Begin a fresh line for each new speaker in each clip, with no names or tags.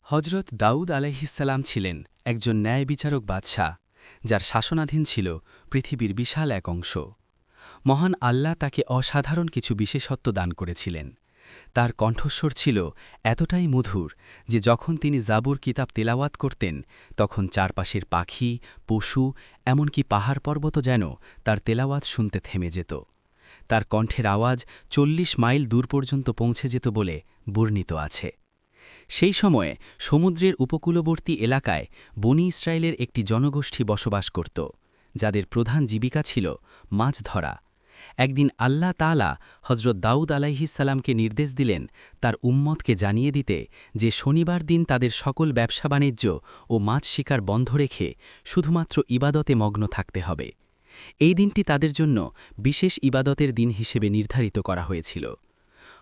হজরত দাউদ আলাইহিসসালাম ছিলেন একজন ন্যায়বিচারক বাদশাহ যার শাসনাধীন ছিল পৃথিবীর বিশাল এক অংশ। মহান আল্লাহ তাকে অসাধারণ কিছু বিশেষত্ব দান করেছিলেন। তার কণ্ঠস্বর ছিল এতটাই মধুর যে যখন তিনি জাবুর কিতাব তেলাওয়াত করতেন তখন চারপাশের পাখি, পশু, এমনকি পাহাড় পর্বত যেন তার তেলাওয়াত শুনতে থেমে যেত। তার কণ্ঠের আওয়াজ ৪০ মাইল দূর পর্যন্ত পৌঁছে যেত বলে বর্ণিত আছে। সেই সময়ে সমুদ্রের উপকূলবর্তী এলাকায় বনি ইসরায়েলের একটি জনগোষ্ঠী বসবাস করত, যাদের প্রধান জীবিকা ছিল মাছ ধরা। একদিন আল্লাহ তাআলা হজরত দাউদ আলাইহিসসালামকে নির্দেশ দিলেন তার উম্মতকে জানিয়ে দিতে যে শনিবার দিন তাদের সকল ব্যবসা বাণিজ্য ও মাছ শিকার বন্ধ রেখে শুধুমাত্র ইবাদতে মগ্ন থাকতে হবে। এই দিনটি তাদের জন্য বিশেষ ইবাদতের দিন হিসেবে নির্ধারিত করা হয়েছিল।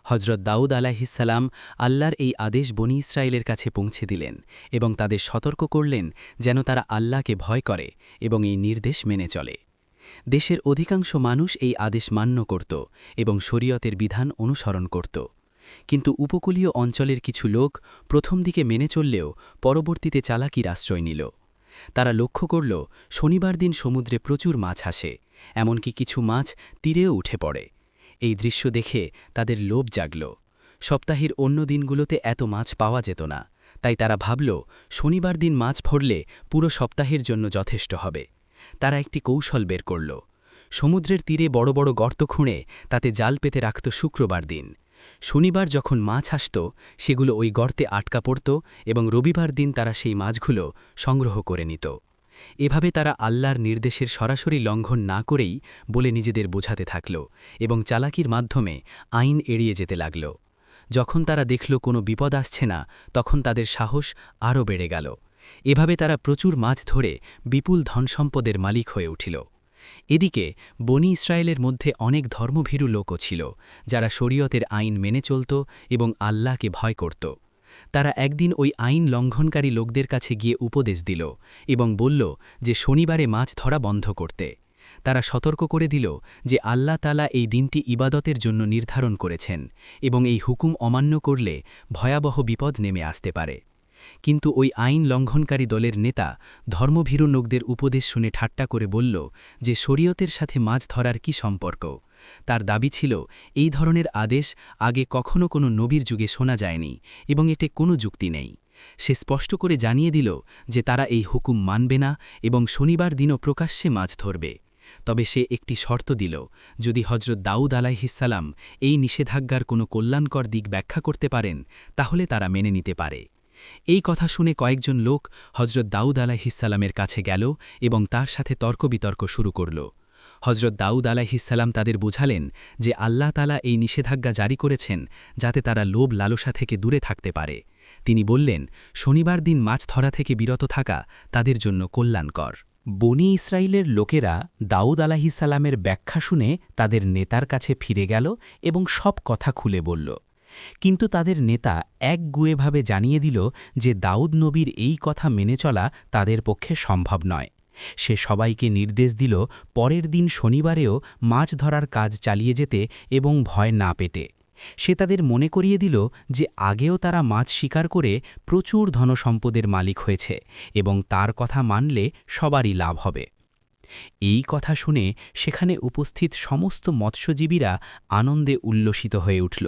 হজরত দাউদ আলাইহিসসালাম আল্লাহর এই আদেশ বনি ইসরায়েলের কাছে পৌঁছে দিলেন এবং তাদের সতর্ক করলেন যেন তারা আল্লাহকে ভয় করে এবং এই নির্দেশ মেনে চলে। দেশের অধিকাংশ মানুষ এই আদেশ মান্য করত এবং শরীয়তের বিধান অনুসরণ করত, কিন্তু উপকূলীয় অঞ্চলের কিছু লোক প্রথম দিকে মেনে চললেও পরবর্তীতে চালাকির আশ্রয় নিল। তারা লক্ষ্য করল শনিবার দিন সমুদ্রে প্রচুর মাছ আসে, এমনকি কিছু মাছ তীরেও উঠে পড়ে। এই দৃশ্য দেখে তাদের লোভ জাগল। সপ্তাহের অন্য দিনগুলোতে এত মাছ পাওয়া যেত না, তাই তারা ভাবল শনিবার দিন মাছ ধরলে পুরো সপ্তাহের জন্য যথেষ্ট হবে। তারা একটি কৌশল বের করল। সমুদ্রের তীরে বড় বড় গর্ত খুঁড়ে তাতে জাল পেতে রাখত শুক্রবার দিন। শনিবার যখন মাছ আসত সেগুলো ওই গর্তে আটকা পড়ত এবং রবিবার দিন তারা সেই মাছগুলো সংগ্রহ করে নিত। এভাবে তারা আল্লাহর নির্দেশের সরাসরি লঙ্ঘন না করেই বলে নিজেদের বোঝাতে থাকল এবং চালাকির মাধ্যমে আইন এড়িয়ে যেতে লাগল। যখন তারা দেখল কোনো বিপদ আসছে না তখন তাদের সাহস আরও বেড়ে গেল। এভাবে তারা প্রচুর মাছ ধরে বিপুল ধনসম্পদের মালিক হয়ে উঠিল। এদিকে বনি ইসরায়েলের মধ্যে অনেক ধর্মভীরু লোকও ছিল, যারা শরীয়তের আইন মেনে চলত এবং আল্লাহকে ভয় করত। তারা একদিন ওই আইন লঙ্ঘনকারী লোকদের কাছে গিয়ে উপদেশ দিল এবং বলল যে শনিবারে মাছ ধরা বন্ধ করতে। তারা সতর্ক করে দিল যে আল্লাহ তাআলা এই দিনটি ইবাদতের জন্য নির্ধারণ করেছেন এবং এই হুকুম অমান্য করলে ভয়াবহ বিপদ নেমে আসতে পারে। কিন্তু ওই আইন লঙ্ঘনকারী দলের নেতা ধর্মভীরু লোকদের উপদেশ শুনে ঠাট্টা করে বলল যে শরীয়তের সাথে মাছ ধরার কি সম্পর্ক। তার দাবি ছিল এই ধরনের আদেশ আগে কখনো কোনো নবীর যুগে শোনা যায়নি এবং এতে কোনো যুক্তি নেই। সে স্পষ্ট করে জানিয়ে দিল যে তারা এই হুকুম মানবে না এবং শনিবার দিনও প্রকাশ্যে মাছ ধরবে। তবে সে একটি শর্ত দিল, যদি হজরত দাউদ আলাইহিসসালাম এই নিষেধাজ্ঞার কোনো কল্যাণকর দিক ব্যাখ্যা করতে পারেন তাহলে তারা মেনে নিতে পারে। এই কথা শুনে কয়েকজন লোক হজরত দাউদ আলাইহিসসালামের কাছে গেল এবং তার সাথে তর্কবিতর্ক শুরু করল। হজরত দাউদ আলাইহিসসালাম তাদের বোঝালেন যে আল্লাহ তাআলা এই নিষেধাজ্ঞা জারি করেছেন যাতে তারা লোভ লালসা থেকে দূরে থাকতে পারে। তিনি বললেন, শনিবার দিন মাছ ধরা থেকে বিরত থাকা তাদের জন্য কল্যাণকর।
বনি ইসরায়েলের লোকেরা দাউদ আলাইহিসসালামের ব্যাখ্যা শুনে তাদের নেতার কাছে ফিরে গেল এবং সব কথা খুলে বলল। কিন্তু তাদের নেতা একগুঁয়েভাবে জানিয়ে দিল যে দাউদ নবীর এই কথা মেনে চলা তাদের পক্ষে সম্ভব নয়। সে সবাইকে নির্দেশ দিল পরের দিন শনিবারেও মাছ ধরার কাজ চালিয়ে যেতে এবং ভয় না পেতে। সে তাদের মনে করিয়ে দিল যে আগেও তারা মাছ শিকার করে প্রচুর ধনসম্পদের মালিক হয়েছে এবং তার কথা মানলে সবারই লাভ হবে। এই কথা শুনে সেখানে উপস্থিত সমস্ত মৎস্যজীবীরা আনন্দে উল্লসিত হয়ে উঠল।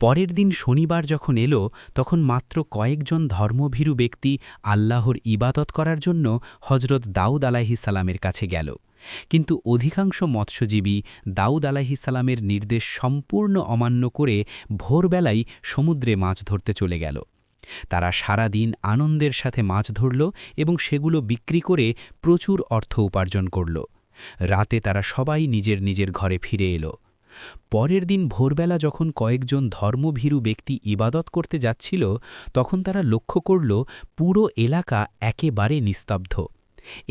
পরের দিন শনিবার যখন এলো তখন মাত্র কয়েকজন ধর্মভীরু ব্যক্তি আল্লাহর ইবাদত করার জন্য হজরত দাউদ আলাইহিসসালামের কাছে গেল, কিন্তু অধিকাংশ মৎস্যজীবী দাউদ আলাইহিসসালামের নির্দেশ সম্পূর্ণ অমান্য করে ভোরবেলায় সমুদ্রে মাছ ধরতে চলে গেল। তারা সারা দিন আনন্দের সাথে মাছ ধরল এবং সেগুলো বিক্রি করে প্রচুর অর্থ উপার্জন করল। রাতে তারা সবাই নিজের নিজের ঘরে ফিরে এলো। পরের দিন ভোরবেলা যখন কয়েকজন ধর্মভীরু ব্যক্তি ইবাদত করতে যাচ্ছিল তখন তারা লক্ষ্য করল পুরো এলাকা একেবারে নিস্তব্ধ।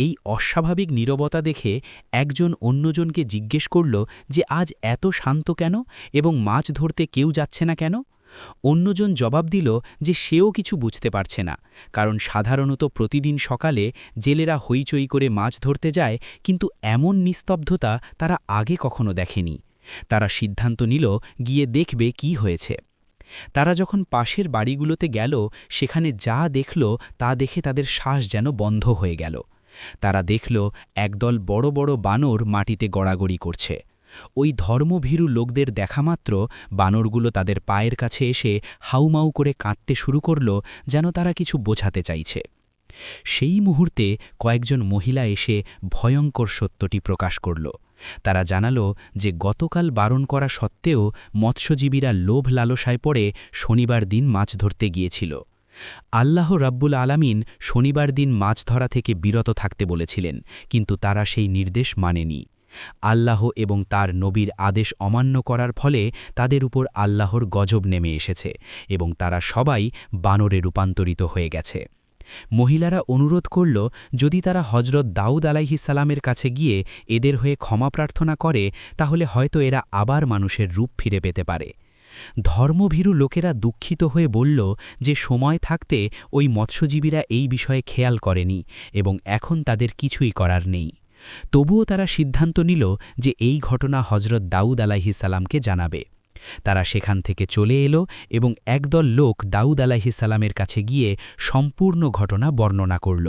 এই অস্বাভাবিক নীরবতা দেখে একজন অন্যজনকে জিজ্ঞেস করল যে আজ এত শান্ত কেন এবং মাছ ধরতে কেউ যাচ্ছে না কেন। অন্যজন জবাব দিল যে সেও কিছু বুঝতে পারছে না, কারণ সাধারণত প্রতিদিন সকালে জেলেরা হইচই করে মাছ ধরতে যায়, কিন্তু এমন নিস্তব্ধতা তারা আগে কখনো দেখেনি। তারা সিদ্ধান্ত নিল গিয়ে দেখবে কি হয়েছে। তারা যখন পাশের বাড়িগুলোতে গেল সেখানে যা দেখল তা দেখে তাদের শ্বাস যেন বন্ধ হয়ে গেল। তারা দেখল একদল বড় বড় বানর মাটিতে গড়াগড়ি করছে। ওই ধর্মভীরু লোকদের দেখামাত্র বানরগুলো তাদের পায়ের কাছে এসে হাউমাউ করে কাঁদতে শুরু করল, যেন তারা কিছু বোঝাতে চাইছে। সেই মুহূর্তে কয়েকজন মহিলা এসে ভয়ঙ্কর সত্যটি প্রকাশ করল। তারা জানালো যে গতকাল বারণ করা সত্ত্বেও মৎস্যজীবীরা লোভ লালসায় পড়ে শনিবার দিন মাছ ধরতে গিয়েছিল। আল্লাহ রাব্বুল আলামিন শনিবার দিন মাছ ধরা থেকে বিরত থাকতে বলেছিলেন, কিন্তু তারা সেই নির্দেশ মানেনি। আল্লাহ এবং তার নবীর আদেশ অমান্য করার ফলে তাদের উপর আল্লাহর গজব নেমে এসেছে এবং তারা সবাই বানরে রূপান্তরিত হয়ে গেছে। মহিলারা অনুরোধ করল, যদি তারা হজরত দাউদ আলাইহিস সালামের কাছে গিয়ে এদের হয়ে ক্ষমা প্রার্থনা করে তাহলে হয়তো এরা আবার মানুষের রূপ ফিরে পেতে পারে। ধর্মভীরু লোকেরা দুঃখিত হয়ে বলল যে সময় থাকতে ওই মৎস্যজীবীরা এই বিষয়ে খেয়াল করেনি এবং এখন তাদের কিছুই করার নেই। তবুও তারা সিদ্ধান্ত নিল যে এই ঘটনা হজরত দাউদ আলাইহিস সালামকে জানাবে। তারা সেখান থেকে চলে এলো এবং একদল লোক দাউদ আলাইহিস সালামের কাছে গিয়ে সম্পূর্ণ ঘটনা বর্ণনা করল।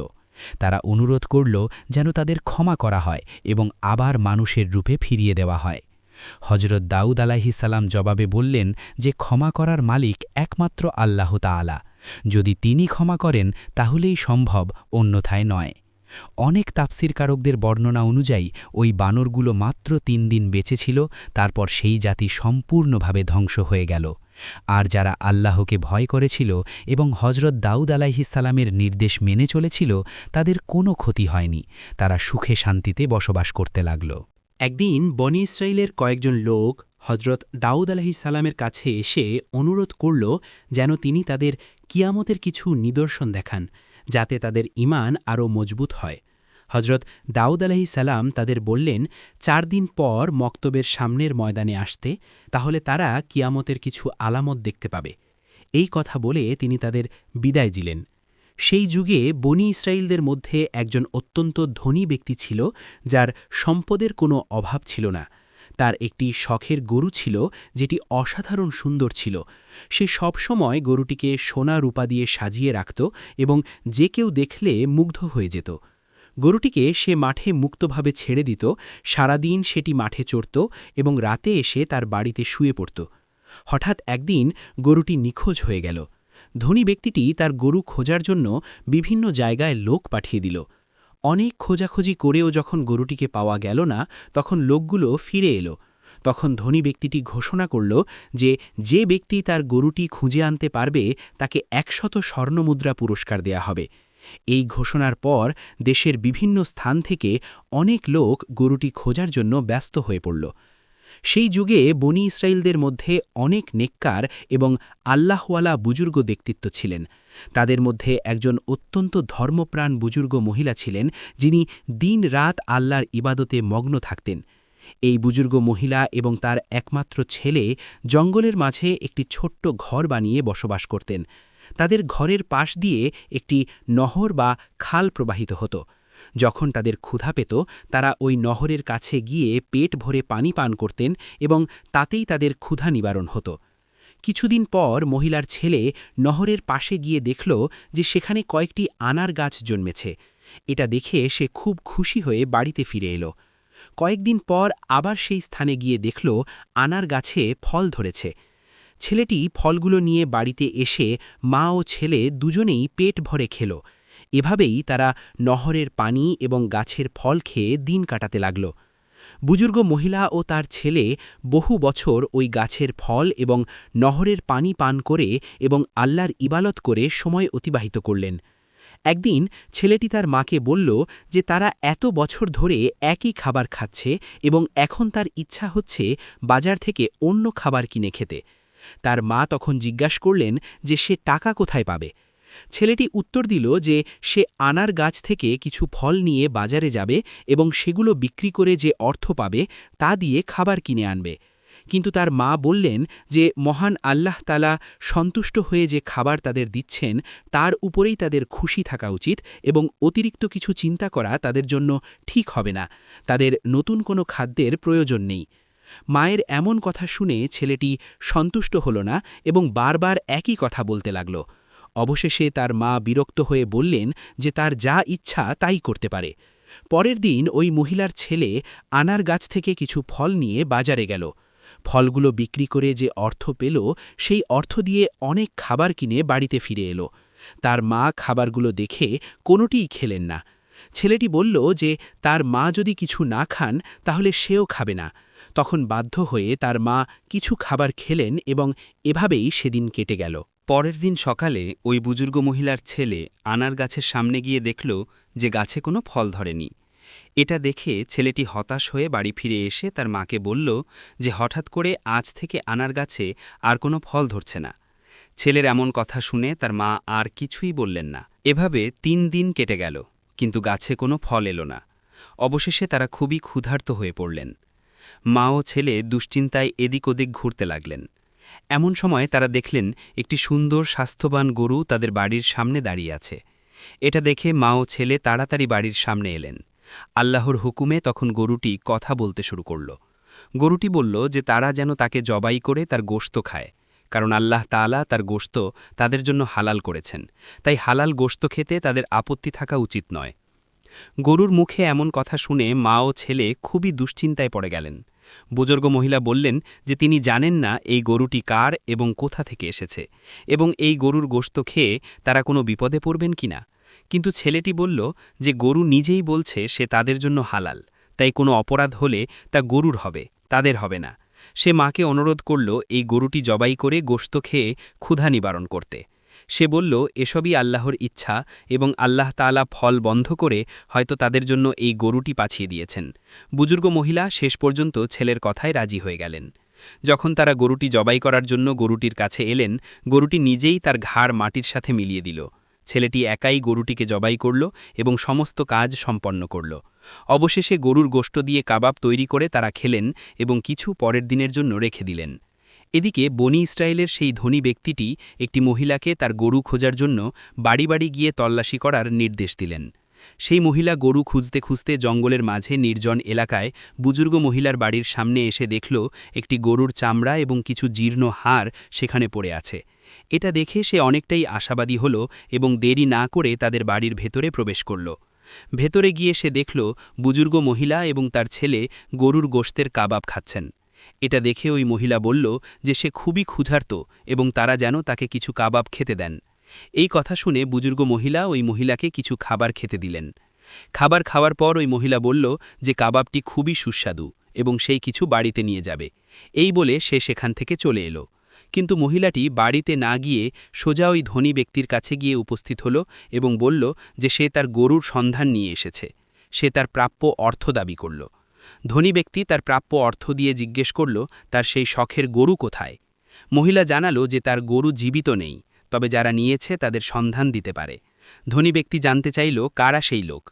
তারা অনুরোধ করল যেন তাদের ক্ষমা করা হয় এবং আবার মানুষের রূপে ফিরিয়ে দেওয়া হয়। হজরত দাউদ আলাইহিস সালাম জবাবে বললেন যে ক্ষমা করার মালিক একমাত্র আল্লাহ তাআলা। যদি তিনি ক্ষমা করেন তাহলেই সম্ভব, অন্যথায় নয়। অনেক তাফসিরকারকদের বর্ণনা অনুযায়ী ওই বানরগুলো মাত্র ৩ দিন বেঁচে ছিল, তারপর সেই জাতি সম্পূর্ণভাবে ধ্বংস হয়ে গেল। আর যারা আল্লাহকে ভয় করেছিল এবং হজরত দাউদ আলাইহিস সালামের নির্দেশ মেনে চলেছিল তাদের কোনো ক্ষতি হয়নি, তারা সুখে শান্তিতে বসবাস করতে লাগল।
একদিন বনি ইসরাইলের কয়েকজন লোক হজরত দাউদ আলাইহিস সালামের কাছে এসে অনুরোধ করল যেন তিনি তাদের কিয়ামতের কিছু নিদর্শন দেখান, যাতে তাদের ঈমান আরও মজবুত হয়। হজরত দাউদ আলাইহিস সালাম তাদের বললেন ৪ দিন পর মক্তবের সামনের ময়দানে আসতে, তাহলে তারা কিয়ামতের কিছু আলামত দেখতে পাবে। এই কথা বলে তিনি তাদের বিদায় দিলেন। সেই যুগে বনি ইসরাইলদের মধ্যে একজন অত্যন্ত ধনী ব্যক্তি ছিল, যার সম্পদের কোনো অভাব ছিল না। তার একটি শখের গরু ছিল যেটি অসাধারণ সুন্দর ছিল। সে সবসময় গরুটিকে সোনা রূপা দিয়ে সাজিয়ে রাখত এবং যে কেউ দেখলে মুগ্ধ হয়ে যেত। গরুটিকে সে মাঠে মুক্তভাবে ছেড়ে দিত, সারাদিন সেটি মাঠে চড়ত এবং রাতে এসে তার বাড়িতে শুয়ে পড়ত। হঠাৎ একদিন গরুটি নিখোঁজ হয়ে গেল। ধনী ব্যক্তিটি তার গরু খোঁজার জন্য বিভিন্ন জায়গায় লোক পাঠিয়ে দিল। অনেক খোঁজাখুঁজি করেও যখন গরুটিকে পাওয়া গেল না, তখন লোকগুলো ফিরে এলো। তখন ধনী ব্যক্তিটি ঘোষণা করল যে যে ব্যক্তি তার গরুটি খুঁজে আনতে পারবে তাকে ১০০ স্বর্ণমুদ্রা পুরস্কার দেয়া হবে। এই ঘোষণার পর দেশের বিভিন্ন স্থান থেকে অনেক লোক গরুটি খোঁজার জন্য ব্যস্ত হয়ে পড়ল। সেই যুগে বনি ইসরাইলদের মধ্যে অনেক নেককার এবং আল্লাহওয়ালা বুজুর্গ ব্যক্তিত্ব ছিলেন। তাদের মধ্যে একজন অত্যন্ত ধর্মপ্রাণ বুজুর্গ মহিলা ছিলেন, যিনি দিন রাত আল্লাহর ইবাদতে মগ্ন থাকতেন। এই বুজুর্গ মহিলা এবং তার একমাত্র ছেলে জঙ্গলের মাঝে একটি ছোট্ট ঘর বানিয়ে বসবাস করতেন। তাদের ঘরের পাশ দিয়ে একটি নহর বা খাল প্রবাহিত হতো। যখন তাদের ক্ষুধা পেত তারা ওই নহরের কাছে গিয়ে পেট ভরে পানি পান করতেন এবং তাতেই তাদের ক্ষুধা নিবারণ হতো। কিছুদিন পর মহিলার ছেলে নহরের পাশে গিয়ে দেখল যে সেখানে কয়েকটি আনার গাছ জন্মেছে। এটা দেখে সে খুব খুশি হয়ে বাড়িতে ফিরে এলো। কয়েকদিন পর আবার সেই স্থানে গিয়ে দেখল আনার গাছে ফল ধরেছে। ছেলেটি ফলগুলো নিয়ে বাড়িতে এসে মা ও ছেলে দুজনেই পেট ভরে খেল। এভাবেই তারা নহরের পানি এবং গাছের ফল খেয়ে দিন কাটাতে লাগল। বুজুর্গ মহিলা ও তার ছেলে বহু বছর ওই গাছের ফল এবং নহরের পানি পান করে এবং আল্লাহর ইবাদত করে সময় অতিবাহিত করলেন। একদিন ছেলেটি তার মাকে বলল যে তারা এত বছর ধরে একই খাবার খাচ্ছে এবং এখন তার ইচ্ছা হচ্ছে বাজার থেকে অন্য খাবার কিনে খেতে। তার মা তখন জিজ্ঞাসা করলেন যে সে টাকা কোথায় পাবে। ছেলেটি উত্তর দিল যে সে আনার গাছ থেকে কিছু ফল নিয়ে বাজারে যাবে এবং সেগুলো বিক্রি করে যে অর্থ পাবে তা দিয়ে খাবার কিনে আনবে। কিন্তু তার মা বললেন যে মহান আল্লাহ তাআলা সন্তুষ্ট হয়ে যে খাবার তাদের দিচ্ছেন তার উপরেই তাদের খুশি থাকা উচিত এবং অতিরিক্ত কিছু চিন্তা করা তাদের জন্য ঠিক হবে না। তাদের নতুন কোনো খাদ্যের প্রয়োজন নেই। মায়ের এমন কথা শুনে ছেলেটি সন্তুষ্ট হল না এবং বারবার একই কথা বলতে লাগল। অবশেষে তার মা বিরক্ত হয়ে বললেন যে তার যা ইচ্ছা তাই করতে পারে। পরের দিন ওই মহিলার ছেলে আনার গাছ থেকে কিছু ফল নিয়ে বাজারে গেল। ফলগুলো বিক্রি করে যে অর্থ পেল সেই অর্থ দিয়ে অনেক খাবার কিনে বাড়িতে ফিরে এলো। তার মা খাবারগুলো দেখে কোনোটিই খেলেন না। ছেলেটি বলল যে তার মা যদি কিছু না খান তাহলে সেও খাবে না। তখন বাধ্য হয়ে তার মা কিছু খাবার খেলেন এবং এভাবেই সেদিন কেটে গেল। পরের দিন সকালে ওই বুজুর্গ মহিলার ছেলে আনার গাছের সামনে গিয়ে দেখল যে গাছে কোনো ফল ধরেনি। এটা দেখে ছেলেটি হতাশ হয়ে বাড়ি ফিরে এসে তার মাকে বলল যে হঠাৎ করে আজ থেকে আনার গাছে আর কোনো ফল ধরছে না। ছেলের এমন কথা শুনে তার মা আর কিছুই বললেন না। এভাবে ৩ দিন কেটে গেল, কিন্তু গাছে কোনো ফল এলো না। অবশেষে তারা খুবই ক্ষুধার্ত হয়ে পড়লেন। মা ও ছেলে দুশ্চিন্তায় এদিক ওদিক ঘুরতে লাগলেন। এমন সময় তারা দেখলেন একটি সুন্দর স্বাস্থ্যবান গরু তাদের বাড়ির সামনে দাঁড়িয়ে আছে। এটা দেখে মা ও ছেলে তাড়াতাড়ি বাড়ির সামনে এলেন। আল্লাহর হুকুমে তখন গরুটি কথা বলতে শুরু করল। গরুটি বলল যে তারা যেন তাকে জবাই করে তার গোশত খায়, কারণ আল্লাহ তাআলা তার গোশত তাদের জন্য হালাল করেছেন, তাই হালাল গোশত খেতে তাদের আপত্তি থাকা উচিত নয়। গরুর মুখে এমন কথা শুনে মা ও ছেলে খুবই দুশ্চিন্তায় পড়ে গেলেন। বুজুর্গ মহিলা বললেন যে তিনি জানেন না এই গরুটি কার এবং কোথা থেকে এসেছে, এবং এই গরুর গোশত খেয়ে তারা কোনো বিপদে পড়বেন কিনা। কিন্তু ছেলেটি বলল যে গরু নিজেই বলছে সে তাদের জন্য হালাল, তাই কোনো অপরাধ হলে তা গরুর হবে, তাদের হবে না। সে মাকে অনুরোধ করল এই গরুটি জবাই করে গোশত খেয়ে ক্ষুধা নিবারণ করতে। সে বলল এসবই আল্লাহর ইচ্ছা এবং আল্লাহ তাআলা ফল বন্ধ করে হয়তো তাদের জন্য এই গরুটি পাঠিয়ে দিয়েছেন। বুজুর্গ মহিলা শেষ পর্যন্ত ছেলের কথায় রাজি হয়ে গেলেন। যখন তারা গরুটি জবাই করার জন্য গরুটির কাছে এলেন, গরুটি নিজেই তার ঘাড় মাটির সাথে মিলিয়ে দিল। ছেলেটি একাই গরুটিকে জবাই করল এবং সমস্ত কাজ সম্পন্ন করল। অবশেষে গরুর গোশত দিয়ে কাবাব তৈরি করে তারা খেলেন এবং কিছু পরের দিনের জন্য রেখে দিলেন। এদিকে বনি ইসরায়েলের সেই ধনী ব্যক্তিটি একটি মহিলাকে তার গরু খোঁজার জন্য বাড়ি বাড়ি গিয়ে তল্লাশি করার নির্দেশ দিলেন। সেই মহিলা গরু খুঁজতে খুঁজতে জঙ্গলের মাঝে নির্জন এলাকায় বুজুর্গ মহিলার বাড়ির সামনে এসে দেখল একটি গরুর চামড়া এবং কিছু জীর্ণ হাড় সেখানে পড়ে আছে। এটা দেখে সে অনেকটাই আশাবাদী হল এবং দেরি না করে তাদের বাড়ির ভেতরে প্রবেশ করল। ভেতরে গিয়ে সে দেখল বুজুর্গ মহিলা এবং তার ছেলে গরুর গোশতের কাবাব খাচ্ছেন। এটা দেখে ওই মহিলা বলল যে সে খুবই ক্ষুধার্ত এবং তারা যেন তাকে কিছু কাবাব খেতে দেন। এই কথা শুনে বুজুর্গ মহিলা ওই মহিলাকে কিছু খাবার খেতে দিলেন। খাবার খাওয়ার পর ওই মহিলা বলল যে কাবাবটি খুবই সুস্বাদু এবং সেই কিছু বাড়িতে নিয়ে যাবে। এই বলে সে সেখান থেকে চলে এলো। কিন্তু মহিলাটি বাড়িতে না গিয়ে সোজা ওই ধনী ব্যক্তির কাছে গিয়ে উপস্থিত হল এবং বলল যে সে তার গরুর সন্ধান নিয়ে এসেছে। সে তার প্রাপ্য অর্থ দাবি করল। ধনী ব্যক্তি তার প্রাপ্য অর্থ দিয়ে জিজ্ঞেস করল তার সেই শখের গরু কোথায়। মহিলা জানালো যে তার গরু জীবিত নেই, তবে যারা নিয়েছে তাদের সন্ধান দিতে পারে। ধনী ব্যক্তি জানতে চাইল কারা সেই লোক।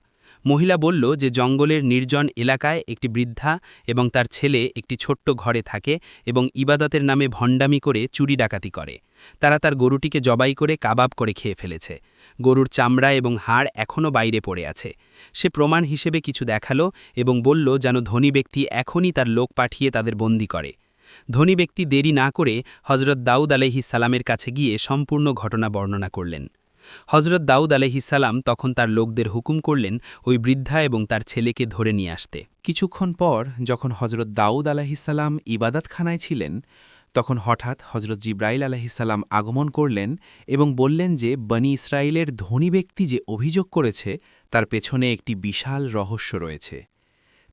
মহিলা বলল যে জঙ্গলের নির্জন এলাকায় একটি বৃদ্ধা এবং তার ছেলে একটি ছোট্ট ঘরে থাকে এবং ইবাদতের নামে ভণ্ডামি করে চুরি ডাকাতি করে। তারা তার গরুটিকে জবাই করে কাবাব করে খেয়ে ফেলেছে। গরুর চামড়া এবং হাড় এখনও বাইরে পড়ে আছে। সে প্রমাণ হিসেবে কিছু দেখালো এবং বলল যেন ধনী ব্যক্তি এখনই তার লোক পাঠিয়ে তাদের বন্দী করে। ধনী ব্যক্তি দেরি না করে হজরত দাউদ আলাইহিস সালামের কাছে গিয়ে সম্পূর্ণ ঘটনা বর্ণনা করলেন। হজরত দাউদ আলাইহিস সালাম তখন তার লোকদের হুকুম করলেন ওই বৃদ্ধা এবং তার ছেলেকে ধরে নিয়ে আসতে।
কিছুক্ষণ পর যখন হজরত দাউদ আলাইহিস সালাম ইবাদতখানায় ছিলেন, তখন হঠাৎ হজরত জিব্রাইল আলাইহিস সালাম আগমন করলেন এবং বললেন যে বনি ইসরায়েলের ধনী ব্যক্তি যে অভিযোগ করেছে তার পেছনে একটি বিশাল রহস্য রয়েছে।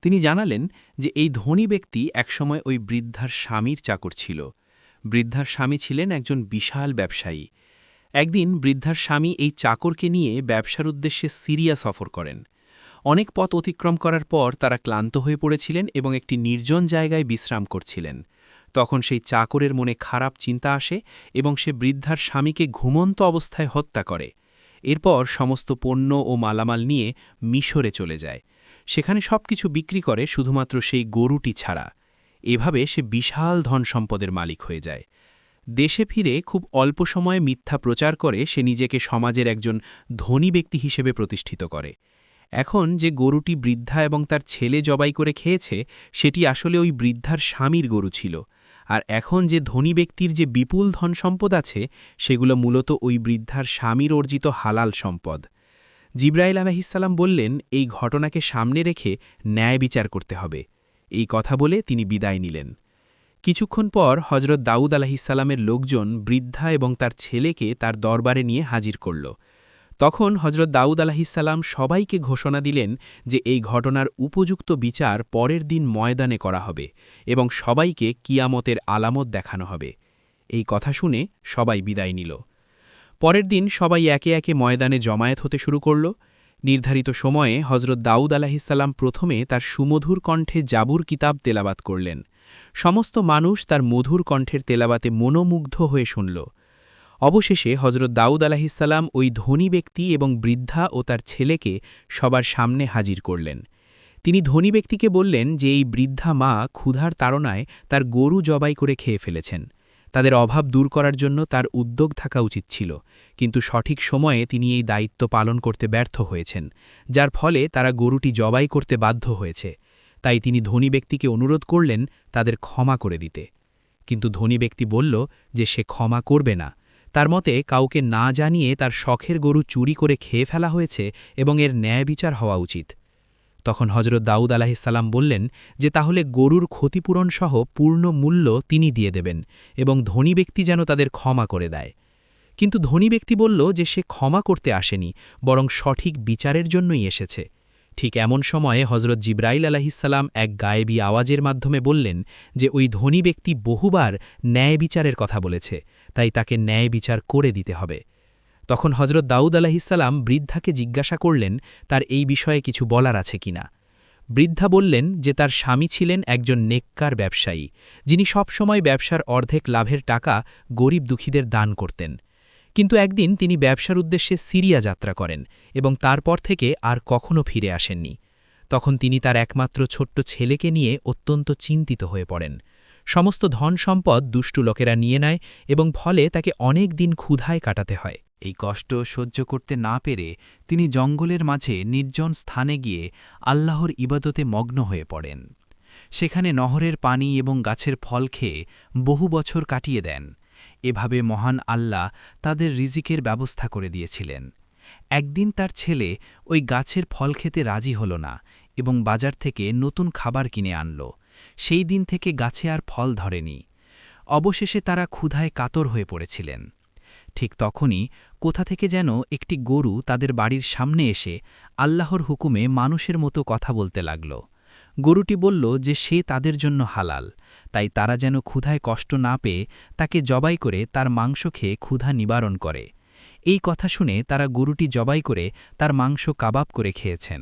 তিনি জানালেন যে এই ধনী ব্যক্তি একসময় ওই বৃদ্ধার স্বামীর চাকর ছিল। বৃদ্ধার স্বামী ছিলেন একজন বিশাল ব্যবসায়ী। একদিন বৃদ্ধার স্বামী এই চাকরকে নিয়ে ব্যবসার উদ্দেশ্যে সিরিয়া সফর করেন। অনেক পথ অতিক্রম করার পর তারা ক্লান্ত হয়ে পড়েছিলেন এবং একটি নির্জন জায়গায় বিশ্রাম করছিলেন। তখন সেই চাকরের মনে খারাপ চিন্তা আসে এবং সে বৃদ্ধার স্বামীকে ঘুমন্ত অবস্থায় হত্যা করে। এরপর সমস্ত পণ্য ও মালামাল নিয়ে মিশরে চলে যায়। সেখানে সবকিছু বিক্রি করে শুধুমাত্র সেই গরুটি ছাড়া। এভাবে সে বিশাল ধন সম্পদের মালিক হয়ে যায়। দেশে ফিরে খুব অল্প সময়ে মিথ্যা প্রচার করে সে নিজেকে সমাজের একজন ধনী ব্যক্তি হিসেবে প্রতিষ্ঠিত করে। এখন যে গরুটি বৃদ্ধা এবং তার ছেলে জবাই করে খেয়েছে সেটি আসলে ওই বৃদ্ধার স্বামীর গরু ছিল, আর এখন যে ধনী ব্যক্তির যে বিপুল ধন সম্পদ আছে সেগুলো মূলত ওই বৃদ্ধার স্বামীর অর্জিত হালাল সম্পদ। জিবরাইল আলাইহিসসালাম বললেন, এই ঘটনাকে সামনে রেখে ন্যায় বিচার করতে হবে। এই কথা বলে তিনি বিদায় নিলেন। কিছুক্ষণ পর হজরত দাউদ আলাইহিসসালামের লোকজন বৃদ্ধা এবং তার ছেলেকে তার দরবারে নিয়ে হাজির করল। তখন হজরত দাউদ আলাইহিসসালাম সবাইকে ঘোষণা দিলেন যে এই ঘটনার উপযুক্ত বিচার পরের দিন ময়দানে করা হবে এবং সবাইকে কিয়ামতের আলামত দেখানো হবে। এই কথা শুনে সবাই বিদায় নিল। পরের দিন সবাই একে একে ময়দানে জমায়েত হতে শুরু করল। নির্ধারিত সময়ে হজরত দাউদ আলাইহিসসালাম প্রথমে তার সুমধুর কণ্ঠে জাবুর কিতাব তেলাওয়াত করলেন। সমস্ত মানুষ তার মধুর কণ্ঠের তেলাওয়াতে মনোমুগ্ধ হয়ে শুনল। অবশেষে হজরত দাউদ আলাইহিসসালাম ওই ধনী ব্যক্তি এবং বৃদ্ধা ও তার ছেলেকে সবার সামনে হাজির করলেন। তিনি ধনী ব্যক্তিকে বললেন যে এই বৃদ্ধা মা ক্ষুধার তাড়নায় তার গরু জবাই করে খেয়ে ফেলেছেন। তাদের অভাব দূর করার জন্য তার উদ্যোগ থাকা উচিত ছিল, কিন্তু সঠিক সময়ে তিনি এই দায়িত্ব পালন করতে ব্যর্থ হয়েছেন, যার ফলে তারা গরুটি জবাই করতে বাধ্য হয়েছে। তাই তিনি ধনী ব্যক্তিকে অনুরোধ করলেন তাদের ক্ষমা করে দিতে। কিন্তু ধনী ব্যক্তি বলল যে সে ক্ষমা করবে না। তার মতে কাউকে না জানিয়ে তার শখের গরু চুরি করে খেয়ে ফেলা হয়েছে এবং এর ন্যায় বিচার হওয়া উচিত। তখন হজরত দাউদ আলাইহিসসালাম বললেন যে তাহলে গরুর ক্ষতিপূরণ সহ পূর্ণ মূল্য তিনি দিয়ে দেবেন এবং ধনী ব্যক্তি যেন তাদের ক্ষমা করে দেয়। কিন্তু ধনী ব্যক্তি বলল যে সে ক্ষমা করতে আসেনি, বরং সঠিক বিচারের জন্যই এসেছে। ঠিক এমন সময়ে হজরত জিবরাইল আলাইহিসসালাম এক গায়েবী আওয়াজের মাধ্যমে বললেন যে ওই ধনী ব্যক্তি বহুবার ন্যায় বিচারের কথা বলেছে, তাই তাকে ন্যায় বিচার করে দিতে হবে। তখন হজরত দাউদ আলাইহিসসালাম বৃদ্ধাকে জিজ্ঞাসা করলেন তার এই বিষয়ে কিছু বলার আছে কিনা। বৃদ্ধা বললেন যে তার স্বামী ছিলেন একজন নেককার ব্যবসায়ী, যিনি সবসময় ব্যবসার অর্ধেক লাভের টাকা গরিব দুঃখীদের দান করতেন। কিন্তু একদিন তিনি ব্যবসার উদ্দেশ্যে সিরিয়া যাত্রা করেন এবং তারপর থেকে আর কখনো ফিরে আসেননি। তখন তিনি তার একমাত্র ছোট্ট ছেলেকে নিয়ে অত্যন্ত চিন্তিত হয়ে পড়েন। সমস্ত ধন সম্পদ দুষ্টু লোকেরা নিয়ে নেয় এবং ফলে তাকে অনেক দিন ক্ষুধায় কাটাতে হয়।
এই কষ্ট সহ্য করতে না পেরে তিনি জঙ্গলের মাঝে নির্জন স্থানে গিয়ে আল্লাহর ইবাদতে মগ্ন হয়ে পড়েন। সেখানে নহরের পানি এবং গাছের ফল খেয়ে বহু বছর কাটিয়ে দেন। এভাবে মহান আল্লাহ তাদের রিজিকের ব্যবস্থা করে দিয়েছিলেন। একদিন তার ছেলে ওই গাছের ফল খেতে রাজি হল না এবং বাজার থেকে নতুন খাবার কিনে আনল। সেই দিন থেকে গাছে আর ফল ধরেনি। অবশেষে তারা ক্ষুধায় কাতর হয়ে পড়েছিলেন। ঠিক তখনই কোথা থেকে যেন একটি গরু তাদের বাড়ির সামনে এসে আল্লাহর হুকুমে মানুষের মতো কথা বলতে লাগল। গরুটি বলল যে সে তাদের জন্য হালাল, তাই তারা যেন ক্ষুধায় কষ্ট না পেয়ে তাকে জবাই করে তার মাংস খেয়ে ক্ষুধা নিবারণ করে। এই কথা শুনে তারা গরুটি জবাই করে তার মাংস কাবাব করে খেয়েছেন।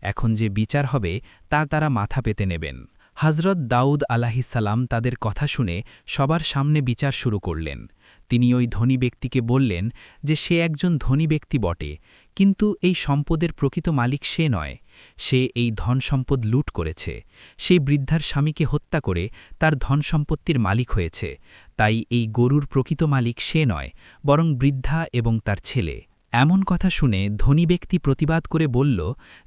এখন যে বিচার হবে তা তারা মাথা পেতে নেবেন। হজরত দাউদ আলাইহিসসালাম তাদের কথা শুনে সবার সামনে বিচার শুরু করলেন। তিনি ওই ধনী ব্যক্তিকে বললেন যে সে একজন ধনী ব্যক্তি বটে, কিন্তু এই সম্পদের প্রকৃত মালিক সে নয়। সে এই ধন সম্পদ লুট করেছে। সেই বৃদ্ধার স্বামীকে হত্যা করে তার ধন সম্পত্তির মালিক হয়েছে। তাই এই গরুর প্রকৃত মালিক সে নয়, বরং বৃদ্ধা এবং তার ছেলে। এমন কথা শুনে ধনী ব্যক্তি প্রতিবাদ করে বলল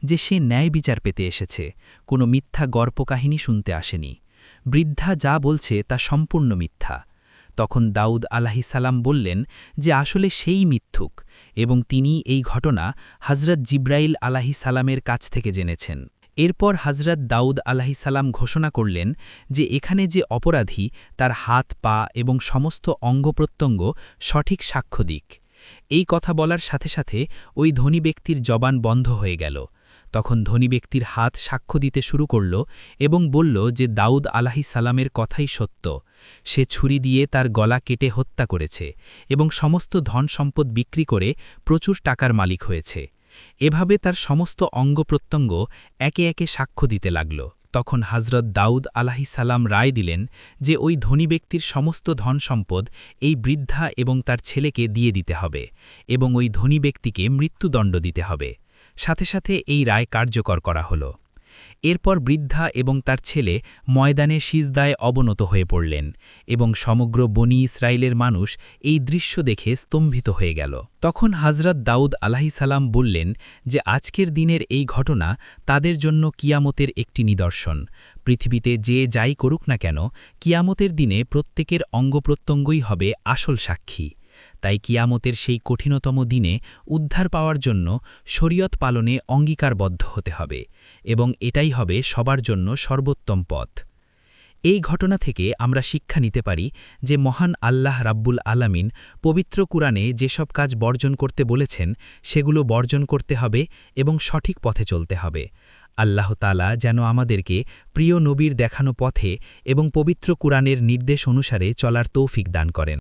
যে সে ন্যায় বিচার পেতে এসেছে, কোনো মিথ্যা গল্পকাহিনী শুনতে আসেনি। বৃদ্ধা যা বলছে তা সম্পূর্ণ মিথ্যা। তখন দাউদ আলাইহিসসালাম বললেন যে আসলে সেই মিথ্যুক এবং তিনি এই ঘটনা হজরত জিবরাইল আলাইহিসসালামের কাছ থেকে জেনেছেন। এরপর হজরত দাউদ আলাইহিসসালাম ঘোষণা করলেন যে এখানে যে অপরাধী তার হাত পা এবং সমস্ত অঙ্গপ্রত্যঙ্গ সঠিক সাক্ষ্য দিক। এই কথা বলার সাথে সাথে ওই ধনী ব্যক্তির জবান বন্ধ হয়ে গেল। তখন ধনী ব্যক্তির হাত সাক্ষ্য দিতে শুরু করল এবং বলল যে দাউদ আলাইহিসসালামের কথাই সত্য। সে ছুরি দিয়ে তার গলা কেটে হত্যা করেছে এবং সমস্ত ধন সম্পদ বিক্রি করে প্রচুর টাকার মালিক হয়েছে। এভাবে তার সমস্ত অঙ্গপ্রত্যঙ্গ একে একে সাক্ষ্য দিতে লাগল। তখন হজরত দাউদ আলাইহিসসালাম রায় দিলেন যে ওই ধনী ব্যক্তির সমস্ত ধন সম্পদ এই বৃদ্ধা এবং তার ছেলেকে দিয়ে দিতে হবে এবং ওই ধনী ব্যক্তিকে মৃত্যুদণ্ড দিতে হবে। সাথে সাথে এই রায় কার্যকর করা হল। এরপর বৃদ্ধা এবং তার ছেলে ময়দানে সিজদায় অবনত হয়ে পড়লেন এবং সমগ্র বনি ইসরায়েলের মানুষ এই দৃশ্য দেখে স্তম্ভিত হয়ে গেল। তখন হযরত দাউদ আলাইহিসসালাম বললেন যে আজকের দিনের এই ঘটনা তাদের জন্য কিয়ামতের একটি নিদর্শন। পৃথিবীতে যে যাই করুক না কেন, কিয়ামতের দিনে প্রত্যেকের অঙ্গপ্রত্যঙ্গই হবে আসল সাক্ষী। তাই কিয়ামতের সেই কঠিনতম দিনে উদ্ধার পাওয়ার জন্য শরীয়ত পালনে অঙ্গীকারবদ্ধ হতে হবে এবং এটাই হবে সবার জন্য সর্বোত্তম পথ। এই ঘটনা থেকে আমরা শিক্ষা নিতে পারি যে মহান আল্লাহ রাব্বুল আলামিন পবিত্র কুরআনে যেসব কাজ বর্জন করতে বলেছেন সেগুলো বর্জন করতে হবে এবং সঠিক পথে চলতে হবে। আল্লাহ তাআলা যেন আমাদেরকে প্রিয় নবীর দেখানো পথে এবং পবিত্র কুরআনের নির্দেশ অনুসারে চলার তৌফিক দান করেন।